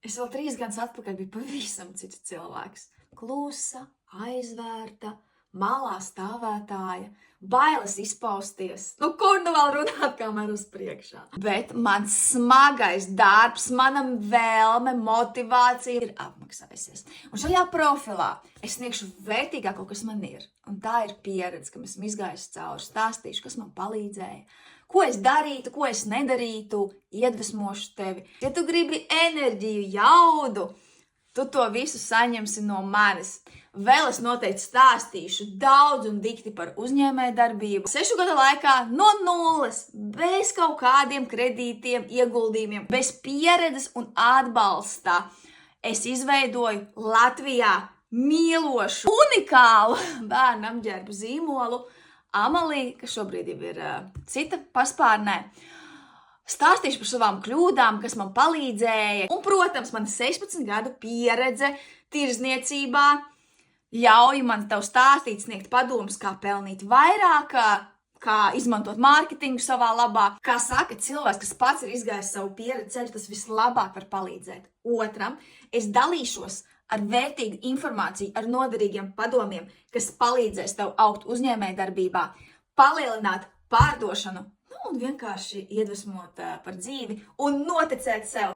Es vēl 3 gadus atpakaļ biju pavisam cits cilvēks. Klusa, aizvērta, malā stāvētāja, bailes izpausties. Nu, kur nu vēl runāt, kamēr uz priekšā? Bet mans smagais darbs, mana vēlme, motivācija ir apmaksājusies. Un šajā profilā es sniegšu vērtīgāko, kas man ir. Un tā ir pieredze, kam esmu izgājusi cauri, stāstīšu, kas man palīdzēja. Ko es darītu, ko es nedarītu, iedvesmošu tevi. Ja tu gribi enerģiju, jaudu, tu to visu saņemsi no manis. Vēl es noteikti stāstīšu daudz un dikti par uzņēmējdarbību. 6 gadu laikā no nulles, bez kaut kādiem kredītiem, ieguldījumiem, bez pieredzes un atbalsta. Es izveidoju Latvijā mīlošu, unikālu bērnu apģērbu zīmolu Amalī, kas šobrīd jau ir cita paspārnē. Stāstīšu par savām kļūdām, kas man palīdzēja. Un, protams, man 16 gadu pieredze tirzniecībā ļauj man tev stāstīt, sniegt padomus, kā pelnīt vairāk, kā izmantot mārketingu savā labā. Kā saka cilvēks, kas pats ir izgājis savu pieredzi ceļu, tas vislabāk var palīdzēt. Otram, es dalīšos ar vērtīgu informāciju, ar noderīgiem padomiem, kas palīdzēs tev augt uzņēmējdarbībā, palielināt pārdošanu, un vienkārši iedvesmot par dzīvi un noticēt sev.